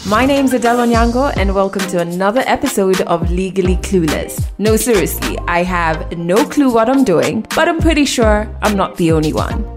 My name's Adele Onyango and welcome to another episode of Legally Clueless. No, seriously, I have no clue what I'm doing, but I'm pretty sure I'm not the only one.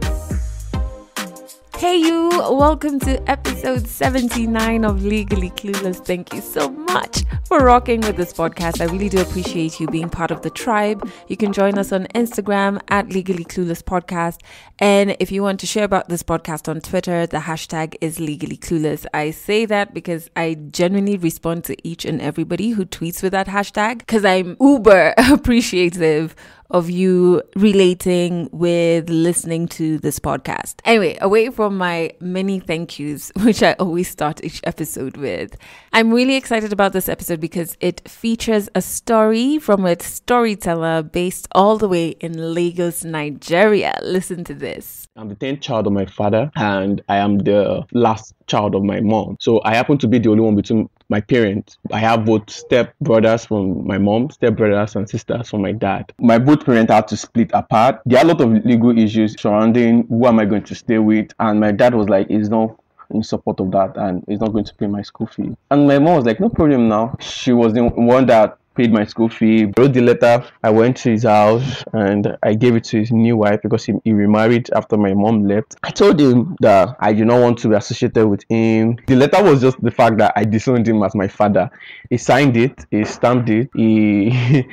Hey you, welcome to episode 79 of Legally Clueless. Thank you so much for rocking with this podcast. I really do appreciate you being part of the tribe. You can join us on Instagram at Legally Clueless Podcast. And if you want to share about this podcast on Twitter, the hashtag is Legally Clueless. I say that because I genuinely respond to each and everybody who tweets with that hashtag because I'm uber appreciative of you relating with listening to this podcast. Anyway, away from my many thank yous, which I always start each episode with, I'm really excited about this episode because it features a story from a storyteller based all the way in Lagos, Nigeria. Listen to this. I'm the 10th child of my father and I am the last child of my mom. So I happen to be the only one between my parents. I have both step brothers from my mom, step brothers and sisters from my dad. My both parents had to split apart. There are a lot of legal issues surrounding who am I going to stay with. And my dad was like, he's not in support of that and he's not going to pay my school fee. And my mom was like, no problem now. She was the one that paid my school fee, wrote the letter. I went to his house and I gave it to his new wife because he remarried after my mom left. I told him that I do not want to be associated with him. The letter was just the fact that I disowned him as my father. He signed it, he stamped it, he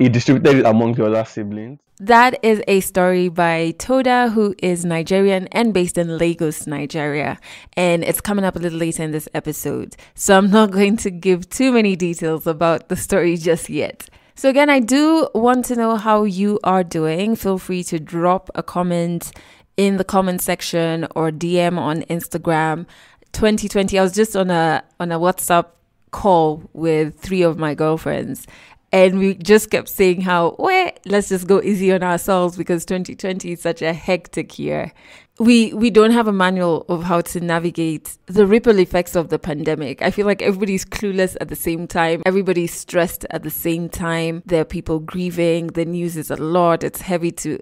distributed it among the other siblings. That is a story by Toda, who is Nigerian and based in Lagos, Nigeria. And it's coming up a little later in this episode. So I'm not going to give too many details about the story just yet. So again, I do want to know how you are doing. Feel free to drop a comment in the comment section or DM on Instagram. 2020, I was just on a WhatsApp call with 3 of my girlfriends. And we just kept saying how, let's just go easy on ourselves because 2020 is such a hectic year. We don't have a manual of how to navigate the ripple effects of the pandemic. I feel like everybody's clueless at the same time. Everybody's stressed at the same time. There are people grieving. The news is a lot. It's heavy to,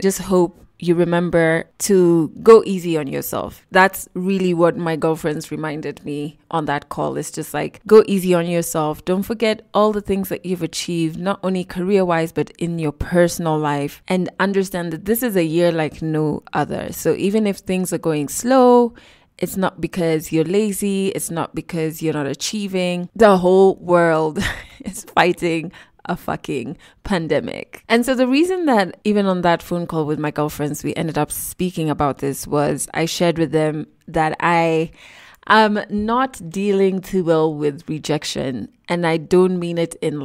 just hope you remember to go easy on yourself. That's really what my girlfriends reminded me on that call. It's just like, go easy on yourself. Don't forget all the things that you've achieved, not only career-wise, but in your personal life. And understand that this is a year like no other. So even if things are going slow, it's not because you're lazy. It's not because you're not achieving. The whole world is fighting a fucking pandemic. And so the reason that even on that phone call with my girlfriends, we ended up speaking about this was I shared with them that I am not dealing too well with rejection. And I don't mean it in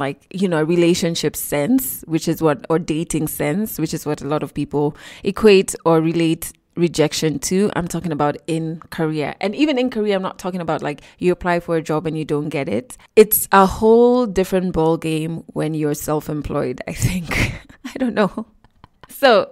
a relationship sense, or dating sense, which is what a lot of people equate or relate rejection to. I'm talking about in career. And even in career, I'm not talking about you apply for a job and you don't get it. It's a whole different ball game when you're self-employed, I think. I don't know. So,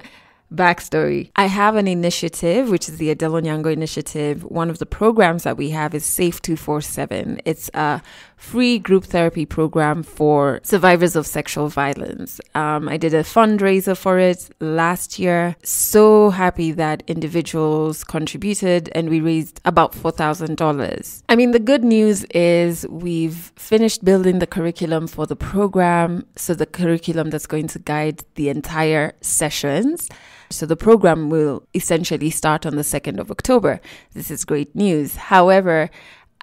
backstory. I have an initiative, which is the Adele Onyango initiative. One of the programs that we have is Safe 247. It's a free group therapy program for survivors of sexual violence. I did a fundraiser for it last year. So happy that individuals contributed and we raised about $4,000. I mean, the good news is we've finished building the curriculum for the program. So the curriculum that's going to guide the entire sessions. So the program will essentially start on the 2nd of October. This is great news. However,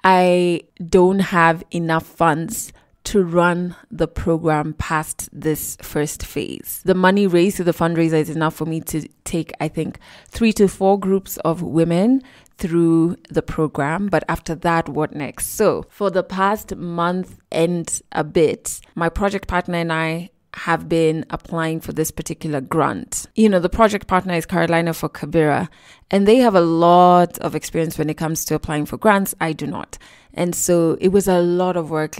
I don't have enough funds to run the program past this first phase. The money raised to the fundraiser is enough for me to take, I think, 3 to 4 groups of women through the program. But after that, what next? So for the past month and a bit, my project partner and I have been applying for this particular grant. The project partner is Carolina for Kabira, and they have a lot of experience when it comes to applying for grants. I do not. And so it was a lot of work,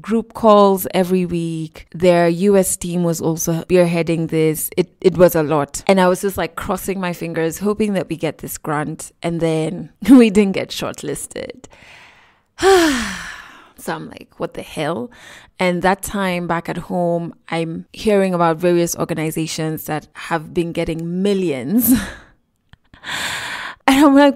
group calls every week. Their US team was also spearheading this. It was a lot. And I was just crossing my fingers, hoping that we get this grant. And then we didn't get shortlisted. So I'm like, what the hell? And that time back at home, I'm hearing about various organizations that have been getting millions. And I'm like,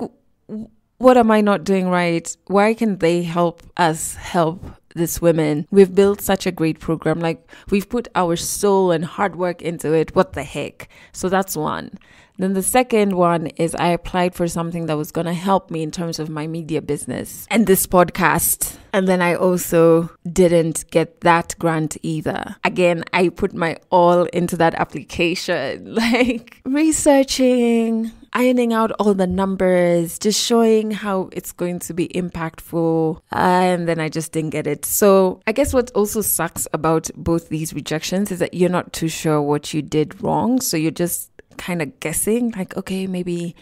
what am I not doing right? Why can they help us help this women? We've built such a great program. Like, we've put our soul and hard work into it. What the heck? So that's one. Then the second one is I applied for something that was going to help me in terms of my media business and this podcast. And then I also didn't get that grant either. Again, I put my all into that application, like researching, ironing out all the numbers, just showing how it's going to be impactful. And then I just didn't get it. So I guess what also sucks about both these rejections is that you're not too sure what you did wrong. So you're just kind of guessing, like, okay, maybe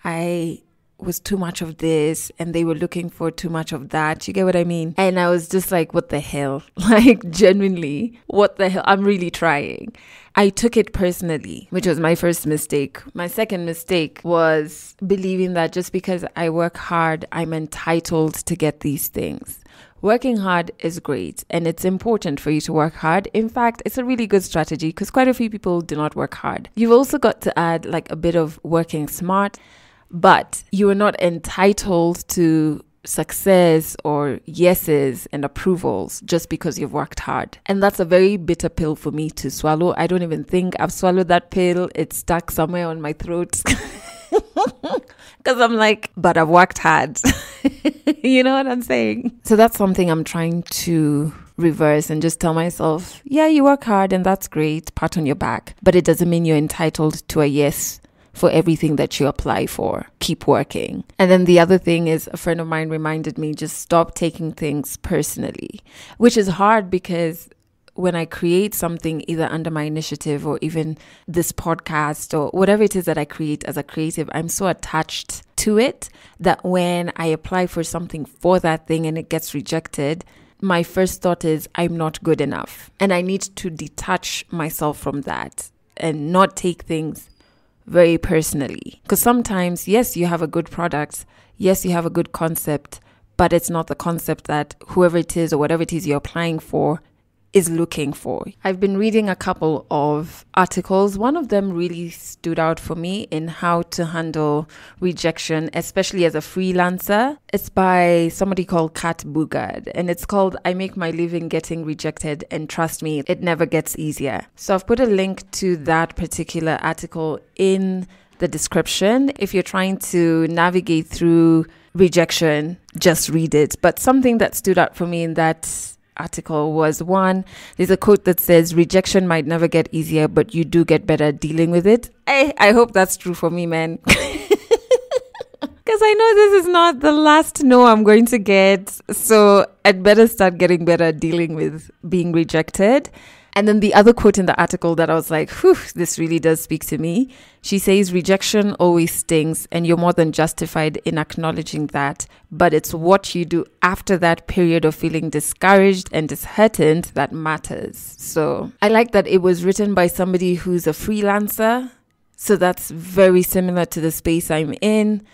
I was too much of this and they were looking for too much of that. You get what I mean? And I was just like, what the hell? Like, genuinely, what the hell? I'm really trying. I took it personally, which was my first mistake. My second mistake was believing that just because I work hard, I'm entitled to get these things. Working hard is great, and it's important for you to work hard. In fact, it's a really good strategy because quite a few people do not work hard. You've also got to add like a bit of working smart, but you are not entitled to success or yeses and approvals just because you've worked hard. And that's a very bitter pill for me to swallow. I don't even think I've swallowed that pill. It's stuck somewhere on my throat. Because I'm like, but I've worked hard. You know what I'm saying? So that's something I'm trying to reverse and just tell myself, yeah, you work hard and that's great, pat on your back. But it doesn't mean you're entitled to a yes for everything that you apply for. Keep working. And then the other thing is, a friend of mine reminded me, just stop taking things personally, which is hard because when I create something either under my initiative or even this podcast or whatever it is that I create as a creative, I'm so attached to it that when I apply for something for that thing and it gets rejected, my first thought is I'm not good enough. And I need to detach myself from that and not take things very personally. Because sometimes, yes, you have a good product. Yes, you have a good concept, but it's not the concept that whoever it is or whatever it is you're applying for is looking for. I've been reading a couple of articles. One of them really stood out for me in how to handle rejection, especially as a freelancer. It's by somebody called Kat Bugard, and it's called I Make My Living Getting Rejected, and Trust Me, It Never Gets Easier. So I've put a link to that particular article in the description. If you're trying to navigate through rejection, just read it. But something that stood out for me in that article was, one, there's a quote that says, rejection might never get easier, but you do get better at dealing with it. I hope that's true for me, man. Because I know this is not the last no I'm going to get. So I'd better start getting better at dealing with being rejected. And then the other quote in the article that I was like, whew, this really does speak to me. She says, rejection always stings and you're more than justified in acknowledging that. But it's what you do after that period of feeling discouraged and disheartened that matters. So I like that it was written by somebody who's a freelancer. So that's very similar to the space I'm in.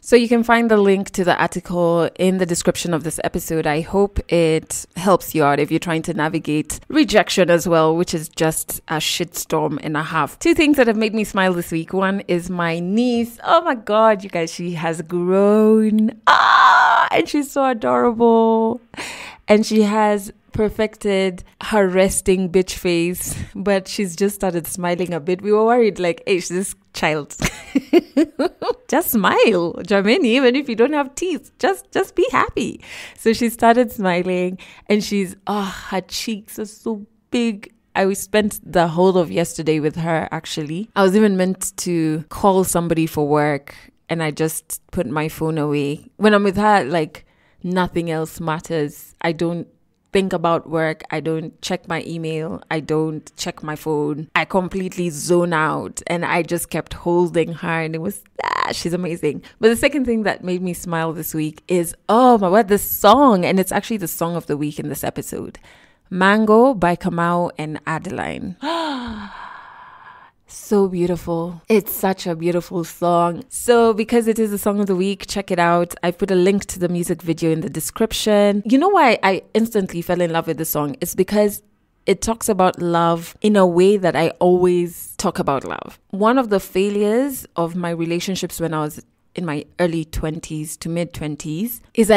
So you can find the link to the article in the description of this episode. I hope it helps you out if you're trying to navigate rejection as well, which is just a shitstorm and a half. Two things that have made me smile this week. One is my niece. Oh my God, you guys, she has grown. And she's so adorable. And she has perfected her resting bitch face, but she's just started smiling a bit. We were worried, like, hey, this child. Just smile, Jamini, even if you don't have teeth. Just be happy. So she started smiling, and she's, her cheeks are so big. I spent the whole of yesterday with her, actually. I was even meant to call somebody for work, and I just put my phone away. When I'm with her, like, nothing else matters. I don't think about work. I don't check my email. I don't check my phone. I completely zone out, and I just kept holding her, and it was, she's amazing. But the second thing that made me smile this week is, oh my word, this song, and it's actually the song of the week in this episode. Mango by Kamau and Adeline. So beautiful. It's such a beautiful song. So because it is the song of the week, check it out. I put a link to the music video in the description. You know why I instantly fell in love with the song? It's because it talks about love in a way that I always talk about love. One of the failures of my relationships when I was in my early 20s to mid 20s is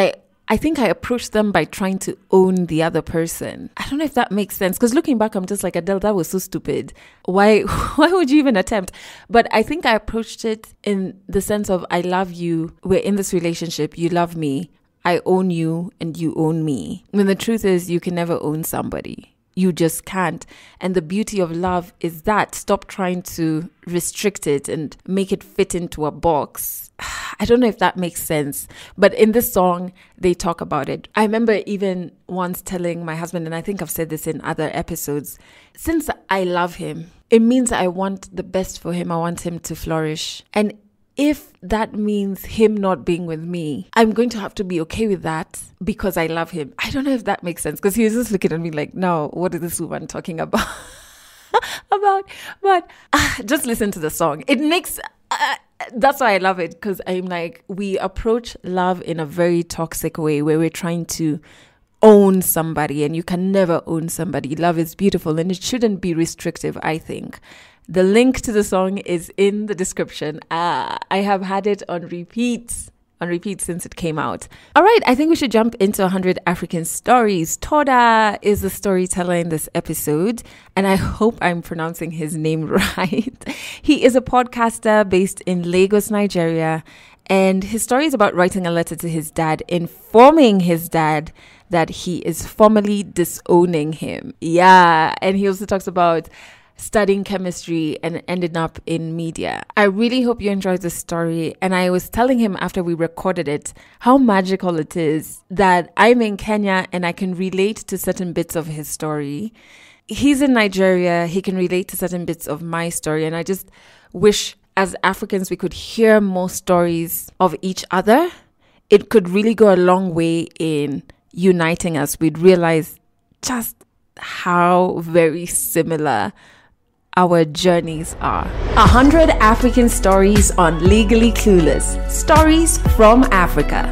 I think I approached them by trying to own the other person. I don't know if that makes sense, because looking back, I'm just like, Adele, that was so stupid. Why would you even attempt? But I think I approached it in the sense of, I love you. We're in this relationship. You love me. I own you and you own me. When the truth is, you can never own somebody. You just can't. And the beauty of love is that. Stop trying to restrict it and make it fit into a box. I don't know if that makes sense, but in this song, they talk about it. I remember even once telling my husband, and I think I've said this in other episodes, since I love him, it means I want the best for him. I want him to flourish. And if that means him not being with me, I'm going to have to be okay with that because I love him. I don't know if that makes sense, because he was just looking at me like, no, what is this woman talking about? But just listen to the song. It makes... that's why I love it, because I'm like, we approach love in a very toxic way where we're trying to own somebody, and you can never own somebody. Love is beautiful and it shouldn't be restrictive, I think. The link to the song is in the description. I have had it on repeat since it came out. All right, I think we should jump into 100 African stories. Toda is the storyteller in this episode, and I hope I'm pronouncing his name right. He is a podcaster based in Lagos, Nigeria, and his story is about writing a letter to his dad, informing his dad that he is formally disowning him. Yeah, and he also talks about studying chemistry and ended up in media. I really hope you enjoyed this story. And I was telling him after we recorded it how magical it is that I'm in Kenya and I can relate to certain bits of his story. He's in Nigeria. He can relate to certain bits of my story. And I just wish as Africans we could hear more stories of each other. It could really go a long way in uniting us. We'd realize just how very similar our journeys are. 100 African stories on Legally Clueless. Stories from Africa.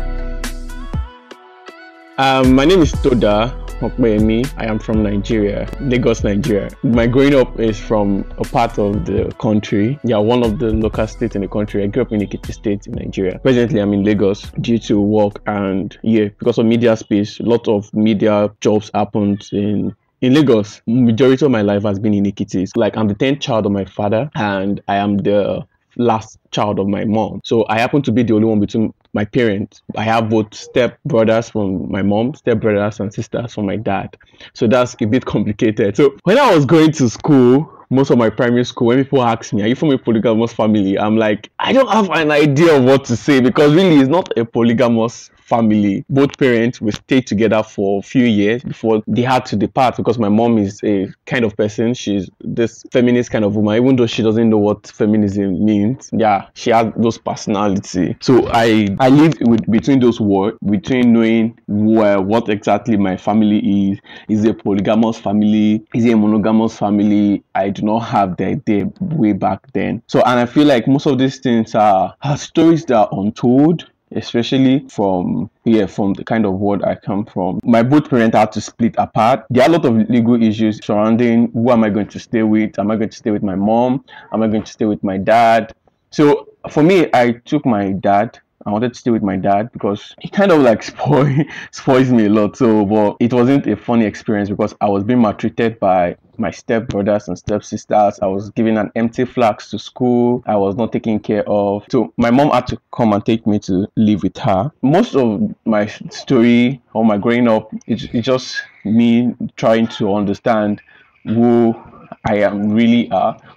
My name is Toda Okpeyemi. I am from Nigeria, Lagos, Nigeria. My growing up is from a part of the country. Yeah, one of the local states in the country. I grew up in Ekiti State in Nigeria. Presently, I'm in Lagos due to work and because of media space, a lot of media jobs happened in Lagos. Majority of my life has been in Ekiti. Like, I'm the 10th child of my father and I am the last child of my mom. So I happen to be the only one between my parents. I have both step brothers from my mom, step brothers and sisters from my dad. So that's a bit complicated. So when I was going to school, most of my primary school, when people ask me, are you from a polygamous family? I'm like, I don't have an idea of what to say, because really it's not a polygamous family. Both parents will stay together for a few years before they had to depart, because my mom is a kind of person, she's this feminist kind of woman, even though she doesn't know what feminism means. Yeah, she has those personality. So I live between those words, between knowing what exactly my family is a polygamous family, is a monogamous family. I do not have the idea way back then. So, and I feel like most of these things are stories that are untold, especially from the kind of world I come from. My both parents had to split apart. There are a lot of legal issues surrounding who am I going to stay with? Am I going to stay with my mom? Am I going to stay with my dad? So for me, I took my dad. I wanted to stay with my dad because he kind of like spoils me a lot. So, but it wasn't a funny experience because I was being maltreated by my step brothers and step sisters. I was given an empty flags to school. I was not taken care of. So my mom had to come and take me to live with her. Most of my story or my growing up, it's just me trying to understand who I am really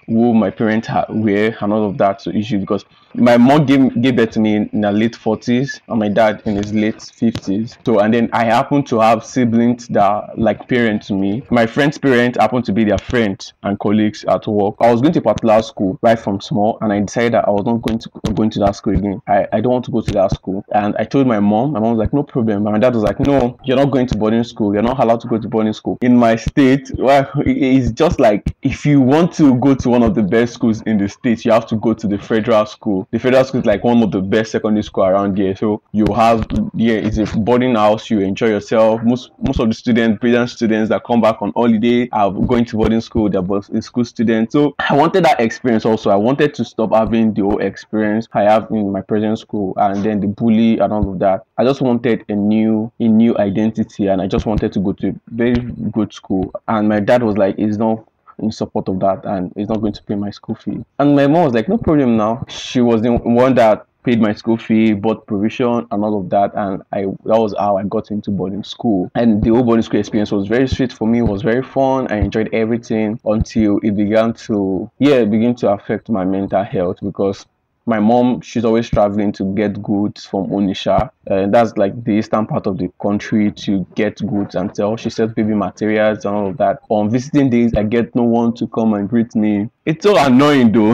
who my parents were and all of that issue, because my mom gave birth to me in her late 40s and my dad in his late 50s. So, and then I happen to have siblings that are like parents to me. My friend's parents happen to be their friends and colleagues at work. I was going to a particular school right from small, and I decided that I was not going to that school again. I don't want to go to that school. And I told my mom. My mom was like, no problem. And my dad was like, no, you're not going to boarding school. You're not allowed to go to boarding school. In my state, well, it's just like if you want to go to one of the best schools in the state, you have to go to the federal school. The federal school is like one of the best secondary school around here. So you have, yeah, it's a boarding house. You enjoy yourself. Most of the students, brilliant students that come back on holiday are going to boarding school. They're both in school students. So I wanted that experience also. I wanted to stop having the whole experience I have in my present school and then the bully and all of that. I just wanted a new identity, and I just wanted to go to a very good school. And my dad was like, it's not in support of that, and he's not going to pay my school fee. And my mom was like, no problem now. She was the one that paid my school fee, bought provision and all of that, and that was how I got into boarding school. And the whole boarding school experience was very sweet for me. It was very fun. I enjoyed everything until it began to affect my mental health, because my mom, she's always traveling to get goods from Onisha. That's like the eastern part of the country, to get goods and sell. She sells baby materials and all of that. On visiting days, I get no one to come and greet me. It's so annoying though,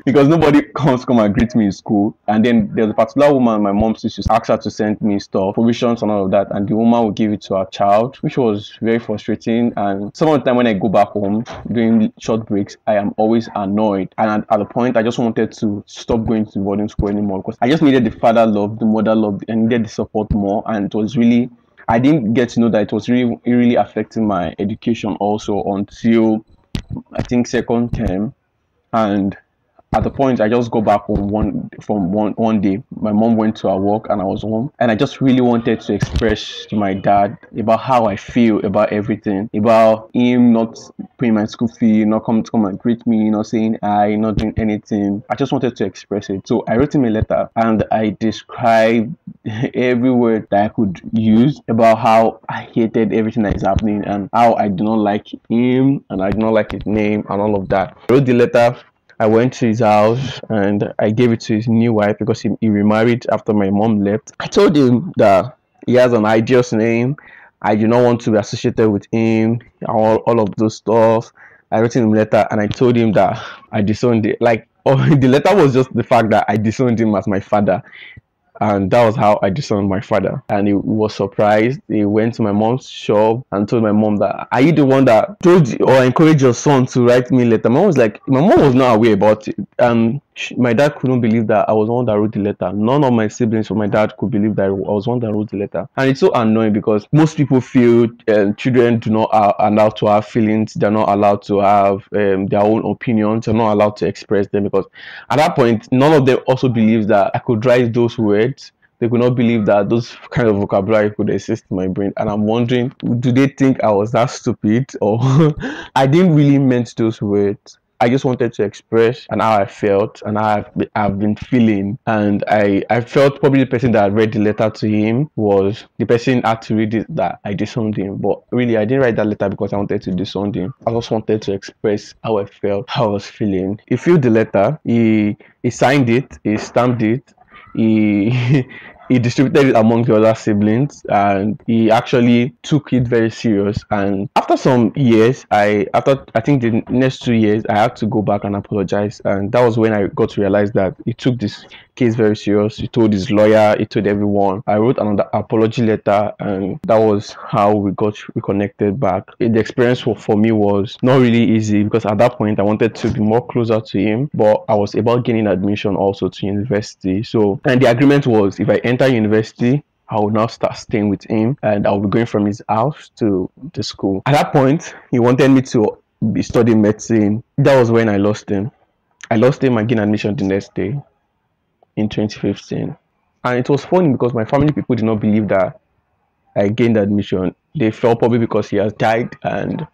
because nobody come and greet me in school. And then there's a particular woman, my mom used to ask her to send me stuff, provisions and all of that, and the woman would give it to her child, which was very frustrating. And some of the time when I go back home during short breaks, I am always annoyed. And at the point, I just wanted to stop going to boarding school anymore, because I just needed the father love, the mother love, and needed the support more. And it was really, I didn't get to know that it was really affecting my education also until I think second term. And at the point, I just go back home one day. My mom went to her work and I was home, and I just really wanted to express to my dad about how I feel about everything, about him not paying my school fee, not come and greet me, not saying hi, not doing anything. I just wanted to express it. So I wrote him a letter and I described every word that I could use about how I hated everything that is happening and how I do not like him and I do not like his name and all of that. I wrote the letter. I went to his house and I gave it to his new wife, because he remarried after my mom left. I told him that he has an ideal name. I do not want to be associated with him, all of those stuff. I wrote him a letter and I told him that I disowned it. Like, the letter was just the fact that I disowned him as my father. And that was how I disowned my father. And he was surprised. He went to my mom's shop and told my mom that, are you the one that told you or encouraged your son to write me a letter? My mom was not aware about it. My dad couldn't believe that I was the one that wrote the letter. None of my siblings or my dad could believe that I was the one that wrote the letter. And it's so annoying, because most people feel children do not allowed to have feelings. They're not allowed to have their own opinions. They're not allowed to express them, because at that point, none of them also believes that I could write those words. They could not believe that those kind of vocabulary could exist in my brain. And I'm wondering, do they think I was that stupid, or I didn't really meant those words? I just wanted to express and how I felt and how I've been feeling. And I felt probably the person that read the letter to him was the person had to read it that I disowned him. But really, I didn't write that letter because I wanted to disown him. I just wanted to express how I felt, how I was feeling. He filled the letter, he signed it, he stamped it, he he distributed it among the other siblings, and he actually took it very serious. And after some years, I think the next 2 years, I had to go back and apologize. And that was when I got to realize that he took this case very serious. He told his lawyer, he told everyone. I wrote another apology letter, and that was how we got reconnected back. The experience for me was not really easy, because at that point I wanted to be more closer to him, but I was about gaining admission also to university. So, and the agreement was, if I enter university, I will now start staying with him, and I will be going from his house to the school. At that point, he wanted me to be studying medicine. That was when I lost him. I lost him and gained admission the next day in 2015. And it was funny because my family people did not believe that I gained admission. They felt probably because he has died and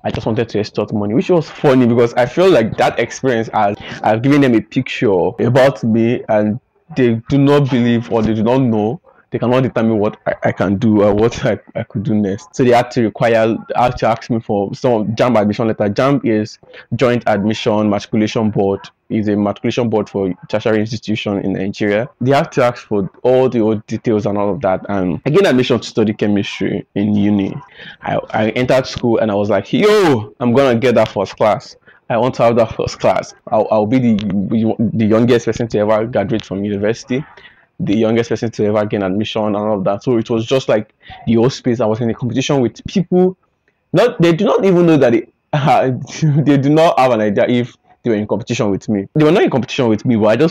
I just wanted to extort money, which was funny because I feel like that experience I've given them a picture about me, and they do not believe, or they do not know, they cannot determine what I can do or what I could do next. So they had to ask me for some JAMB admission letter. JAMB is Joint Admission Matriculation Board. It's a matriculation board for tertiary institution in Nigeria. They have to ask for all the old details and all of that. And I gained admission to study chemistry in uni. I entered school and I was like, yo, I'm gonna get that first class. I want to have that first class. I'll be the youngest person to ever graduate from university, the youngest person to ever gain admission and all of that. So it was just like the whole space. I was in a competition with people. They do not even know that they do not have an idea if they were in competition with me. They were not in competition with me, but I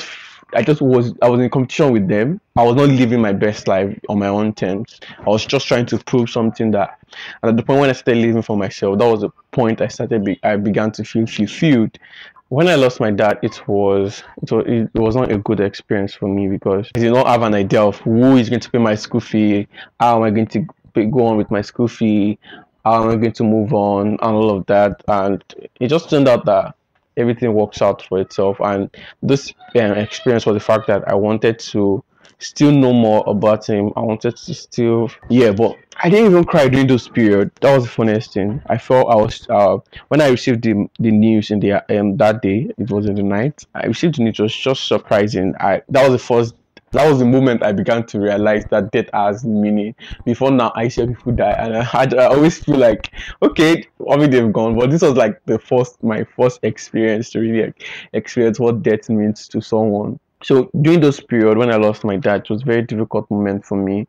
was in competition with them. I was not living my best life on my own terms. I was just trying to prove something that, and at the point when I started living for myself, that was the point I began to feel fulfilled. When I lost my dad, it was not a good experience for me because I did not have an idea of who is going to pay my school fee, how am I going to go on with my school fee, how am I going to move on, and all of that. And it just turned out that everything works out for itself. And this experience was the fact that I wanted to still know more about him. I wanted to still, yeah, but I didn't even cry during those period. That was the funniest thing. I felt I was when I received the news in the that day. It was in the night. I received the news. It was just surprising. I that was the first. That was the moment I began to realize that death has meaning. Before now, I see people die, and I always feel like, okay, obviously they've gone, but this was like my first experience to really experience what death means to someone. So during those period when I lost my dad, it was a very difficult moment for me.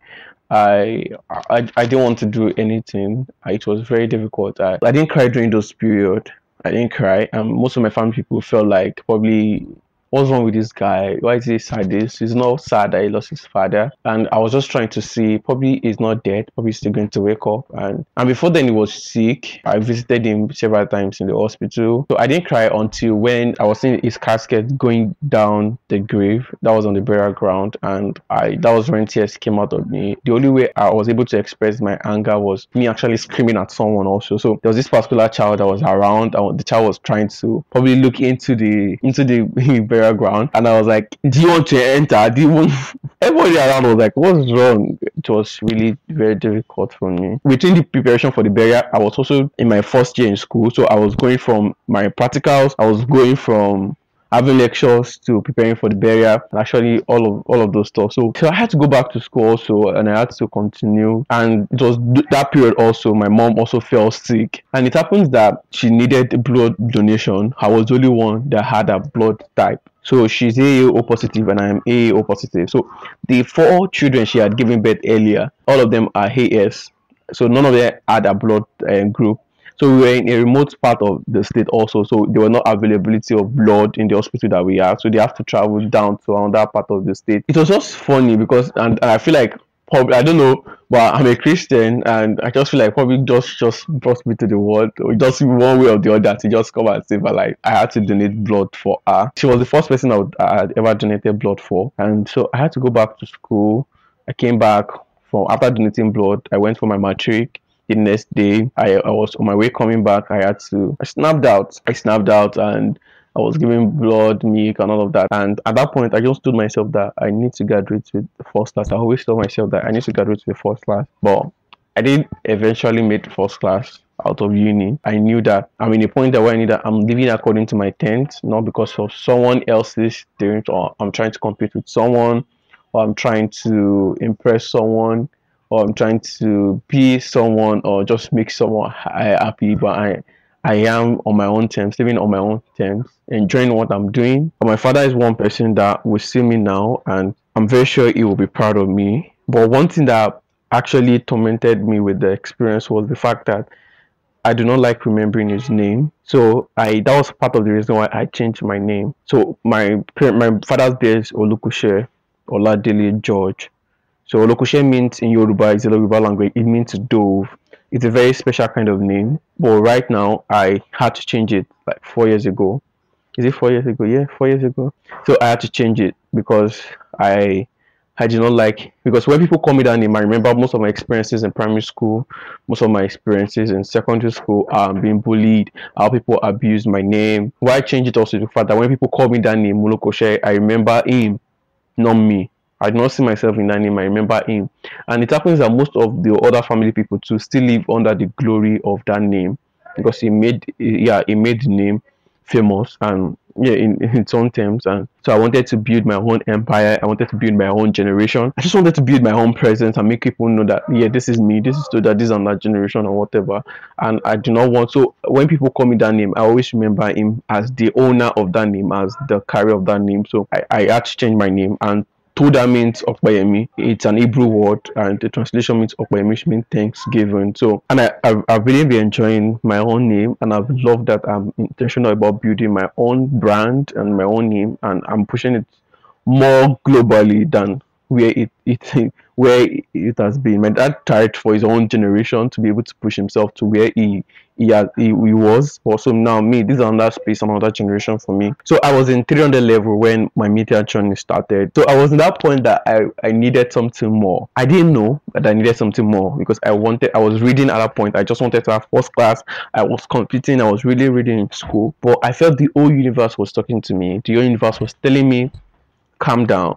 I didn't want to do anything. It was very difficult. I didn't cry during those period. I didn't cry. Most of my family people felt like, probably, what's wrong with this guy? Why is he sad? He's not sad that he lost his father. And I was just trying to see, probably he's not dead, probably he's still going to wake up. And before then he was sick. I visited him several times in the hospital. So I didn't cry until when I was seeing his casket going down the grave. That was on the burial ground. And that was when tears came out of me. The only way I was able to express my anger was me actually screaming at someone also. So there was this particular child that was around. The child was trying to probably look into the burial ground, and I was like, do you want to enter? Do you want Everybody around was like, what's wrong? It was really very difficult for me. Within the preparation for the burial, I was also in my first year in school, so I was going from my practicals, I was going from having lectures to preparing for the burial, and actually all of those stuff. So I had to go back to school also, and I had to continue. And it was that period also, my mom also fell sick, and it happens that she needed blood donation. I was the only one that had a blood type. So she's AAO positive and I am AAO positive. So the 4 children she had given birth earlier, all of them are AS. So none of them had a blood group. So we were in a remote part of the state also. So there were no availability of blood in the hospital that we have. So they have to travel down to another part of the state. It was just funny because, and I feel like, probably, I don't know, but I'm a Christian, and I just feel like probably just brought me to the world, or just one way or the other to just come and save her life. I had to donate blood for her. She was the first person I had ever donated blood for, and so I had to go back to school. I came back from after donating blood. I went for my matric. The next day, I was on my way coming back. I snapped out. And I was giving blood, milk, and all of that. And at that point, I just told myself that I need to graduate with the first class. I always tell myself that I need to graduate with the first class. But I did eventually make the first class out of uni. I knew that I'm in a point that where I need that I'm living according to my tent, not because of someone else's doing, or I'm trying to compete with someone, or I'm trying to impress someone, or I'm trying to be someone, or just make someone happy. But I am on my own terms, living on my own terms, enjoying what I'm doing. But my father is one person that will see me now, and I'm very sure he will be proud of me. But one thing that actually tormented me with the experience was the fact that I do not like remembering his name. So that was part of the reason why I changed my name. So my father's name is Olukushe Oladele George. So Olukushe means in Yoruba, it's a Yoruba language, it means dove. It's a very special kind of name. But right now, I had to change it like 4 years ago. Is it 4 years ago? Yeah, 4 years ago. So I had to change it because I did not like, because when people call me that name, I remember most of my experiences in primary school, most of my experiences in secondary school, being bullied, how people abused my name. Why I changed it also to the fact that when people call me that name, Mulokoshe, I remember him, not me. I do not see myself in that name. I remember him. And it happens that most of the other family people too still live under the glory of that name, because he made the name famous, and in its own terms. And so I wanted to build my own empire. I wanted to build my own generation. I just wanted to build my own presence and make people know that, yeah, this is me, this is that this is that generation or whatever. And I do not want, so when people call me that name, I always remember him as the owner of that name, as the carrier of that name. So I had to change my name. And Toda means Okpayemi. It's an Hebrew word, and the translation means Okpayemi, which means Thanksgiving. So, and I've really been enjoying my own name, and I've loved that I'm intentional about building my own brand and my own name, and I'm pushing it more globally than where it has been. My dad tried for his own generation to be able to push himself to where he was. Also now me, this is another space, another generation for me. So I was in 300 level when my media journey started. So I was in that point that I needed something more. I didn't know that I needed something more because I was reading at that point. I just wanted to have first class. I was competing. I was really reading in school. But I felt the whole universe was talking to me. The whole universe was telling me, calm down,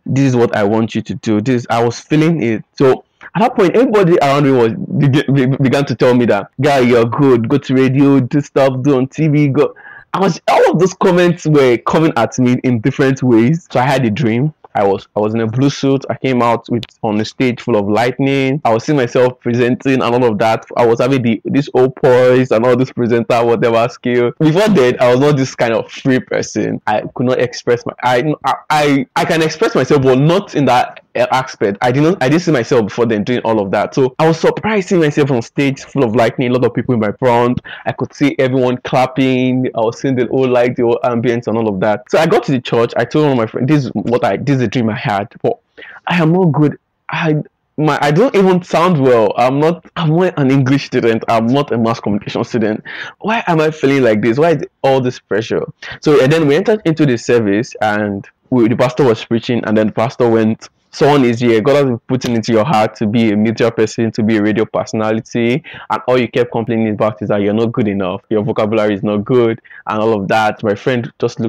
this is what I want you to do. This, I was feeling it. So at that point, everybody around me began to tell me that, guy, you're good, go to radio, do stuff, do on TV, go. All of those comments were coming at me in different ways. So I had a dream. I was in a blue suit. I came out on a stage full of lightning. I was seeing myself presenting and all of that. I was having this old poise and all this presenter whatever skill. Before that, I was not this kind of free person. I could not express I can express myself, but not in that aspect. I didn't see myself before then doing all of that. So I was surprised seeing myself on stage full of lightning, a lot of people in my front. I could see everyone clapping. I was seeing the whole light, the whole ambience and all of that. So I got to the church. I told one of my friends, this is the dream I had, but I am not good. I don't even sound well. I'm not an English student. I'm not a mass communication student. Why am I feeling like this? Why is all this pressure? So and then we entered into the service, and the pastor was preaching, and then the pastor went, someone is here. God has put it into your heart to be a media person, to be a radio personality, and all you kept complaining about is that you're not good enough, your vocabulary is not good, and all of that. My friend just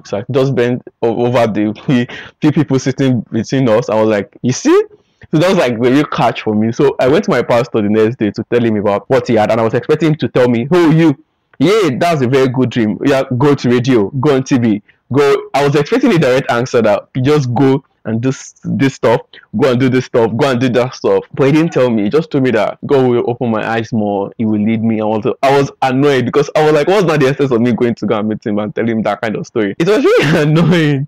bent over the few people sitting between us. I was like, you see? So that was like the real catch for me. So I went to my pastor the next day to tell him about what he had, and I was expecting him to tell me, "Oh, yeah, that's a very good dream. Yeah, go to radio, go on TV, go." I was expecting a direct answer that you just go and do this stuff, go and do this stuff, go and do that stuff. But he didn't tell me. He just told me that God will open my eyes more. He will lead me. I was annoyed because I was like, what's not the essence of me going to go and meet him and tell him that kind of story? It was really annoying.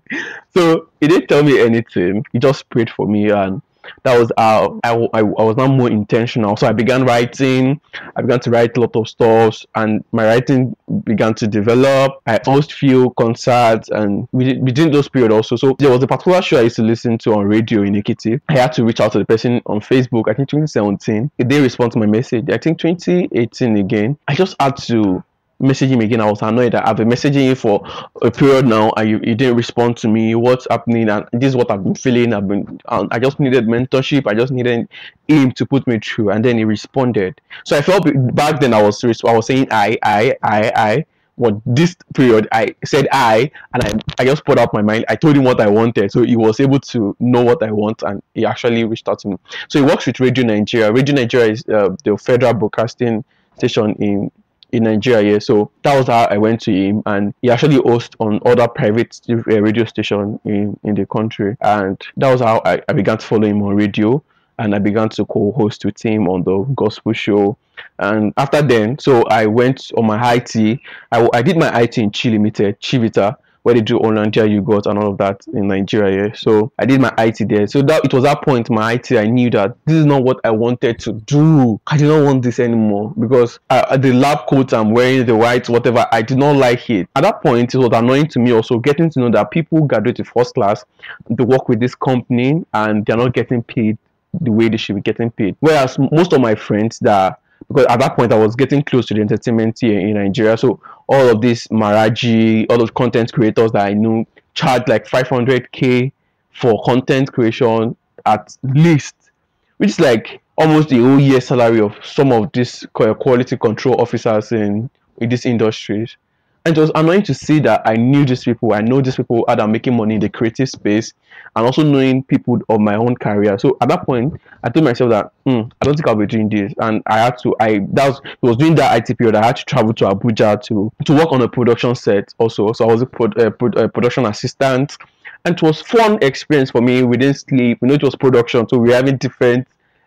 So he didn't tell me anything. He just prayed for me, and that was how I was now more intentional. So I began writing. I began to write a lot of stuff, and my writing began to develop. I hosted few concerts, and within those period also. So there was a particular show I used to listen to on radio in Ekiti. I had to reach out to the person on Facebook. I think 2017. They didn't respond to my message. I think 2018 again. I just had to message him again. I was annoyed that I've been messaging you for a period now, and you didn't respond to me. What's happening? And this is what I've been feeling. I just needed mentorship. I just needed him to put me through, and then he responded. So I felt back then I was saying I. But this period I said and I just put out my mind. I told him what I wanted, so he was able to know what I want, and he actually reached out to me. So he works with Radio Nigeria. Radio Nigeria is the federal broadcasting station in Nigeria. Yeah. So that was how I went to him, and he actually hosts on other private radio station in the country, and that was how I began to follow him on radio, and I began to co-host with him on the gospel show. And after then, so I went on my IT. I did my IT in Chi Limited, Chivita, where they do Hollandia yogurt and all of that in Nigeria. Yeah. So I did my IT there. So that it was that point, my IT, I knew that this is not what I wanted to do. I did not want this anymore because the lab coat I'm wearing, the white, whatever, I did not like it. At that point, it was annoying to me also getting to know that people graduate first class, they work with this company, and they're not getting paid the way they should be getting paid. Whereas most of my friends because at that point I was getting close to the entertainment here in Nigeria, so all of these Maraji, all those content creators that I knew charge like 500k for content creation at least, which is like almost the whole year salary of some of these quality control officers in these industries. And it was annoying to see that I know these people that are making money in the creative space, and also knowing people of my own career. So at that point, I told myself that I don't think I'll be doing this, and it was during that IT period I had to travel to Abuja to work on a production set also. So I was a production assistant, and it was fun experience for me. We didn't sleep, it was production, so we were having different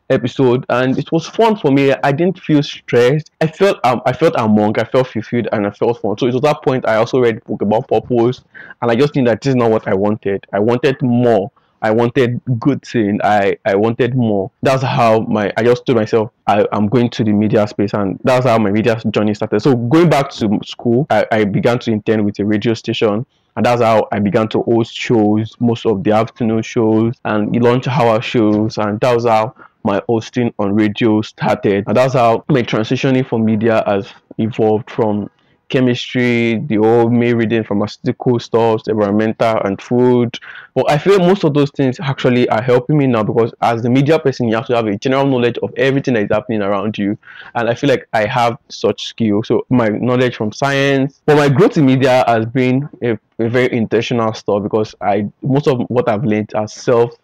episode, and it was fun for me. I didn't feel stressed. I felt among, I felt fulfilled, and I felt fun. So it was that point I also read a book about purpose, and I just knew that this is not what I wanted. I wanted more I wanted good thing. I wanted more. That's how I just told myself I'm going to the media space, and that's how my media journey started. So going back to school, I began to intern with a radio station, and that's how I began to host shows, most of the afternoon shows and lunch hour shows, and that was how my hosting on radio started. And that's how my transitioning from media has evolved from chemistry, the whole May reading, pharmaceutical stuff, environmental and food. But I feel most of those things actually are helping me now, because as the media person, you have to have a general knowledge of everything that is happening around you. And I feel like I have such skill. So my knowledge from science, but my growth in media has been a very intentional stuff, because most of what I've learned are self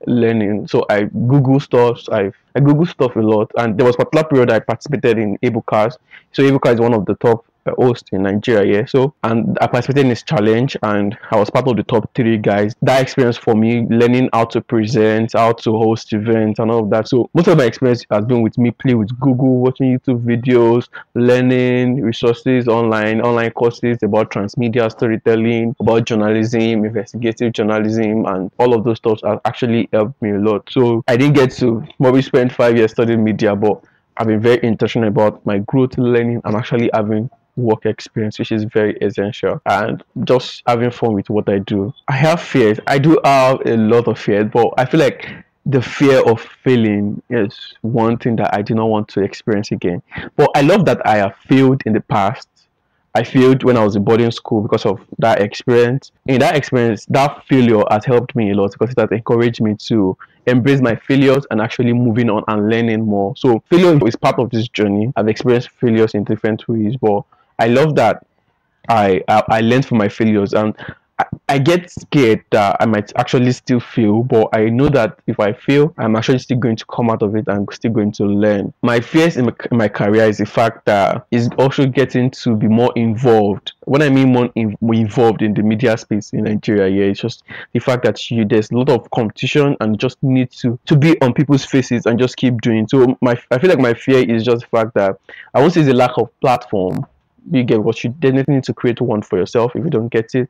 learning. So I Google stuff a lot, and there was a particular period I participated in Ebuka. So Ebuka is one of the top hosts in Nigeria, yeah. So, and I participated in this challenge, and I was part of the top 3 guys. That experience for me, learning how to present, how to host events, and all of that. So most of my experience has been with me playing with Google, watching YouTube videos, learning resources online courses about transmedia storytelling, about journalism, investigative journalism, and all of those stuff have actually helped me a lot. So I didn't get to probably spend 5 years studying media, but I've been very intentional about my growth, learning, and actually having work experience, which is very essential, and just having fun with what I do. I have fears. I do have a lot of fears, but I feel like the fear of failing is one thing that I do not want to experience again. But I love that I have failed in the past. I failed when I was in boarding school because of that experience. In that experience, that failure has helped me a lot, because it has encouraged me to embrace my failures and actually moving on and learning more. So failure is part of this journey. I've experienced failures in different ways, but I love that I learned from my failures, and I get scared that I might actually still fail, but I know that if I fail, I'm actually still going to come out of it and still going to learn. My fears in my career is the fact that is also getting to be more involved. When I mean more involved in the media space in Nigeria, yeah, it's just the fact that there's a lot of competition, and just need to be on people's faces and just keep doing. So I feel like my fear is just the fact that I won't say it's a lack of platform. You get what you definitely need to create one for yourself if you don't get it.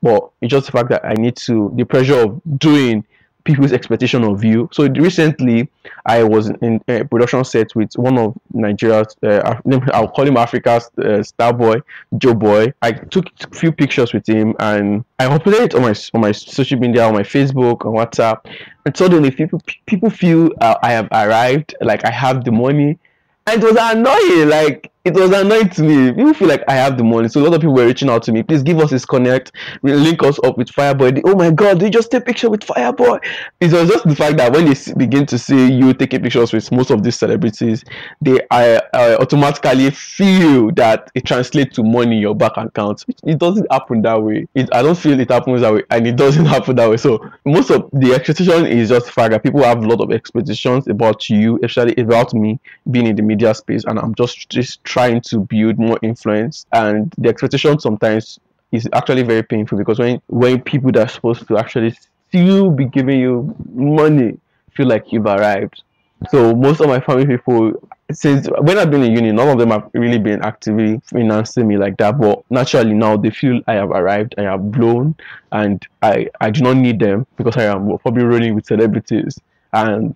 But it's just the fact that I need to, the pressure of doing people's expectation of you. So recently, I was in a production set with one of Nigeria's, I'll call him Africa's star boy, Joe Boy. I took a few pictures with him, and I uploaded it on my social media, on my Facebook, on WhatsApp. And suddenly, people feel I have arrived, like I have the money. And it was annoying, like it was annoying to me. People feel like I have the money, so a lot of people were reaching out to me. Please give us his connect, link us up with Fireboy. Oh my God, they just take a picture with Fireboy. It was just the fact that when they begin to see you taking pictures with most of these celebrities, they automatically feel that it translates to money in your bank account. It doesn't happen that way. I don't feel it happens that way, and it doesn't happen that way. So most of the expectation is just the fact that people have a lot of expectations about you, especially about me being in the media space, and I'm just trying to build more influence. And the expectation sometimes is actually very painful, because when people that are supposed to actually still be giving you money feel like you've arrived. So most of my family people, since when I've been in uni, none of them have really been actively financing me like that. But naturally now they feel I have arrived, I have blown, and I do not need them, because I am probably rolling with celebrities. And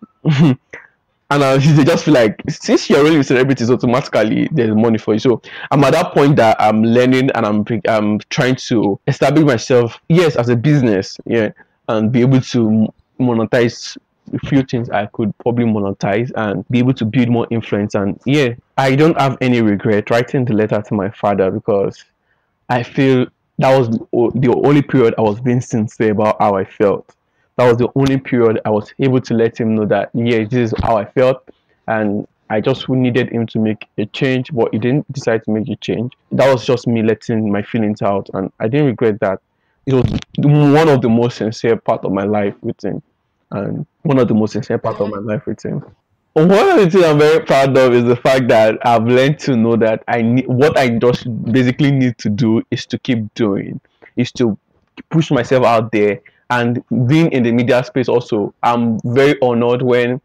and they just feel like, since you're rolling with celebrities, automatically there's money for you. So I'm at that point that I'm learning, and I'm trying to establish myself, yes, as a business, yeah, and be able to monetize a few things I could probably monetize, and be able to build more influence. And yeah, I don't have any regret writing the letter to my father, because I feel that was the only period I was being sincere about how I felt. That was the only period I was able to let him know that, yeah, this is how I felt, and I just needed him to make a change, but he didn't decide to make a change. That was just me letting my feelings out, and I didn't regret that. It was one of the most sincere part of my life with him, and one of the most sincere part of my life with him. One of the things I'm very proud of is the fact that I've learned to know that what I just basically need to do is to keep doing, is to push myself out there. And being in the media space also, I'm very honored when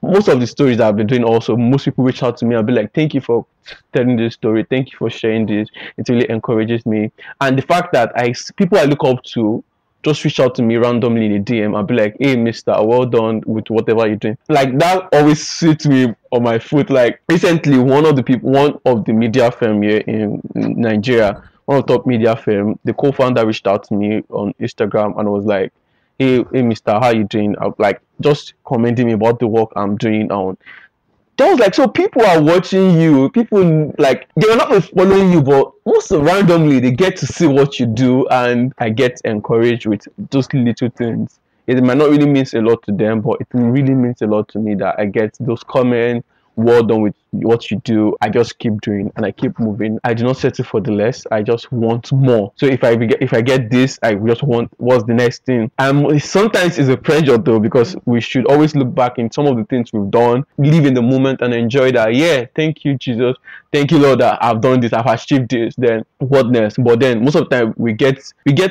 most of the stories that I've been doing also, most people reach out to me and be like, thank you for telling this story, thank you for sharing this. It really encourages me. And the fact that people I look up to just reach out to me randomly in a DM and be like, hey, mister, well done with whatever you're doing. Like, that always sits me on my foot. Like, recently, one of the media firm here in Nigeria, one of the top media firm, the co-founder reached out to me on Instagram and was like, hey, mister, how you doing? I, like, just commenting me about the work I'm doing on. That was like, so people are watching you. People, like, they are not following you, but also randomly they get to see what you do, and I get encouraged with those little things. It might not really mean a lot to them, but it really means a lot to me that I get those comments. Well done with what you do. I just keep doing and I keep moving. I do not settle for the less. I just want more. So if I get this, I just want what's the next thing. Sometimes it's a pressure though, because we should always look back in some of the things we've done, live in the moment and enjoy that. Yeah, thank you, Jesus. Thank you, Lord, that I've done this, I've achieved this. Then what next? But then most of the time we get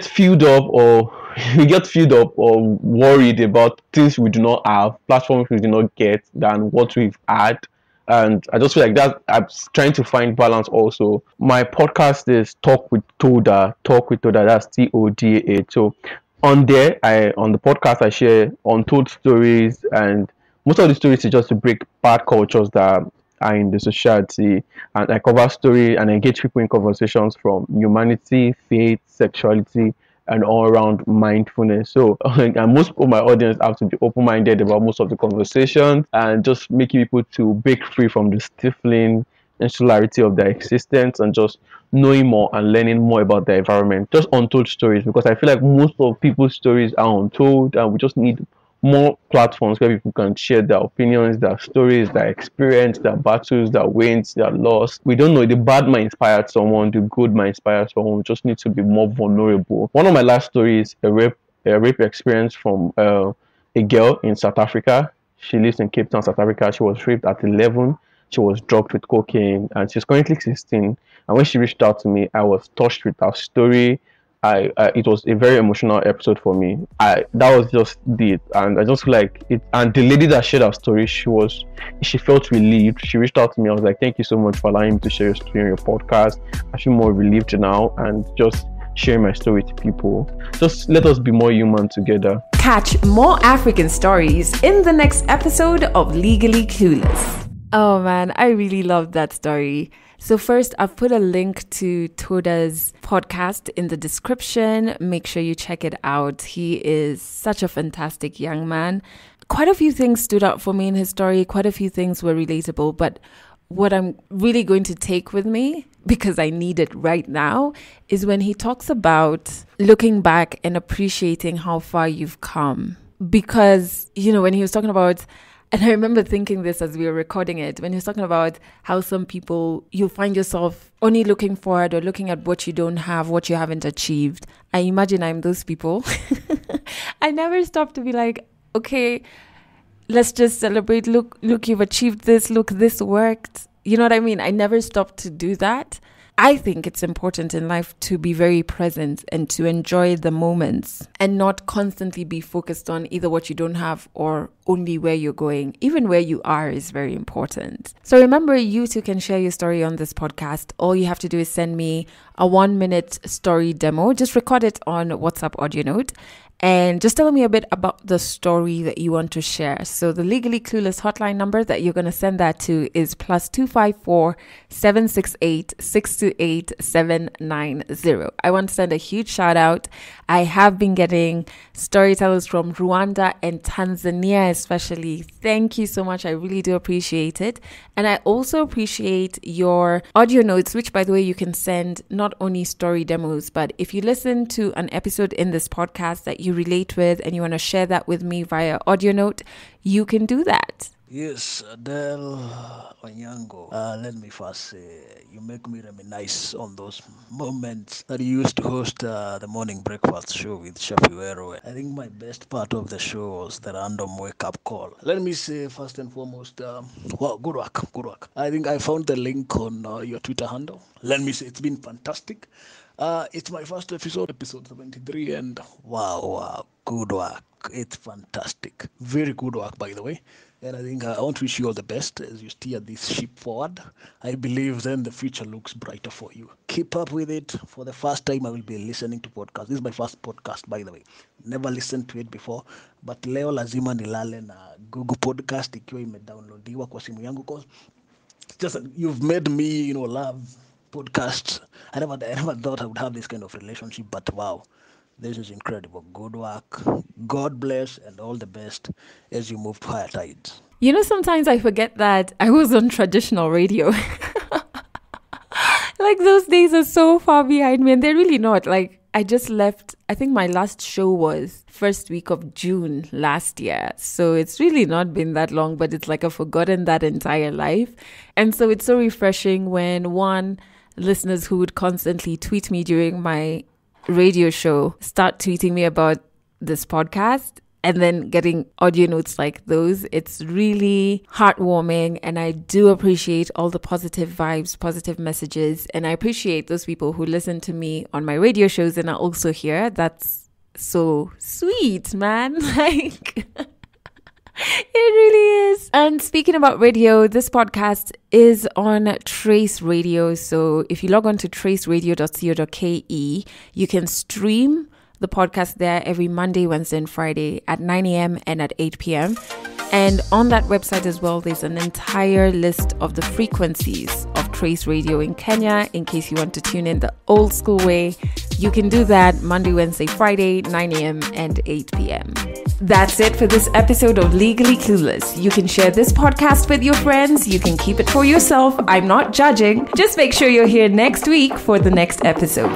filled up, or we get filled up or worried about things we do not have, platforms we do not get, than what we've had. And I just feel like that I'm trying to find balance also. My podcast is Talk with Toda. That's Toda. So on there, I on the podcast I share untold stories, and most of the stories is just to break bad cultures that are in the society, and I cover story and engage people in conversations from humanity, faith, sexuality, and all around mindfulness. So, and most of my audience have to be open minded about most of the conversations, and just making people to break free from the stifling insularity of their existence, and just knowing more and learning more about their environment. Just untold stories, because I feel like most of people's stories are untold, and we just need more platforms where people can share their opinions, their stories, their experience, their battles, their wins, their loss. We don't know, the bad might inspire someone, the good might inspire someone. We just need to be more vulnerable. One of my last stories, a rape experience from a girl in South Africa. She lives in Cape Town, South Africa. She was raped at 11. She was drugged with cocaine, and she's currently 16. And when she reached out to me, I was touched with her story. It was a very emotional episode for me. That was just it, and I just feel like it. And the lady that shared her story, she felt relieved. She reached out to me. I was like, thank you so much for allowing me to share your story on your podcast. I feel more relieved now, and just sharing my story to people. Just let us be more human together. Catch more African stories in the next episode of Legally Clueless. Oh man, I really loved that story. So first, I've put a link to Toda's podcast in the description. Make sure you check it out. He is such a fantastic young man. Quite a few things stood out for me in his story. Quite a few things were relatable. But what I'm really going to take with me, because I need it right now, is when he talks about looking back and appreciating how far you've come. Because, when he was talking about, and I remember thinking this as we were recording it, when he was talking about how some people, you'll find yourself only looking forward or looking at what you don't have, what you haven't achieved. I imagine I'm those people. I never stop to be like, okay, let's just celebrate. Look, you've achieved this. Look, this worked. You know what I mean? I never stop to do that. I think it's important in life to be very present and to enjoy the moments and not constantly be focused on either what you don't have or only where you're going. Even where you are is very important. So remember, you too can share your story on this podcast. All you have to do is send me a 1-minute story demo. Just record it on WhatsApp audio note. And just tell me a bit about the story that you want to share. So the Legally Clueless hotline number that you're going to send that to is +254 768 628 790. I want to send a huge shout out. I have been getting storytellers from Rwanda and Tanzania especially. Thank you so much. I really do appreciate it. And I also appreciate your audio notes, which, by the way, you can send not only story demos, but if you listen to an episode in this podcast that you relate with and you want to share that with me via audio note, you can do that. Yes, Adele Onyango. Let me first say, you make me reminisce on those moments that you used to host the morning breakfast show with Shafiwero. I think my best part of the show was the random wake-up call. Let me say, first and foremost, wow, good work. I think I found the link on your Twitter handle. Let me say, it's been fantastic. It's my first episode 73, and wow, good work. It's fantastic. Very good work, by the way. And I think I want to wish you all the best as you steer this ship forward. I believe then the future looks brighter for you. Keep up with it. For the first time, I will be listening to podcasts. This is my first podcast, by the way. Never listened to it before, but leo lazima nilale na Google Podcast ikiwa imedownloadiwa kwa simu yangu, cause just you've made me, love podcasts. I never thought I would have this kind of relationship, but wow, this is incredible. Good work. God bless and all the best as you move to higher tides. Sometimes I forget that I was on traditional radio. Like, those days are so far behind me, and they're really not. Like, I just left, I think my last show was first week of June last year. So it's really not been that long, but it's like I've forgotten that entire life. And so it's so refreshing when listeners who would constantly tweet me during my radio show start tweeting me about this podcast and then getting audio notes like those. It's really heartwarming, and I do appreciate all the positive vibes, positive messages, and I appreciate those people who listen to me on my radio shows and are also here. That's so sweet, man. Like, it really is. And speaking about radio, this podcast is on Trace Radio. So if you log on to traceradio.co.ke, you can stream the podcast there every Monday, Wednesday, and Friday at 9 a.m. and at 8 p.m. And on that website as well, there's an entire list of the frequencies of Trace Radio in Kenya. In case you want to tune in the old school way, you can do that Monday, Wednesday, Friday, 9 a.m. and 8 p.m. That's it for this episode of Legally Clueless. You can share this podcast with your friends. You can keep it for yourself. I'm not judging. Just make sure you're here next week for the next episode.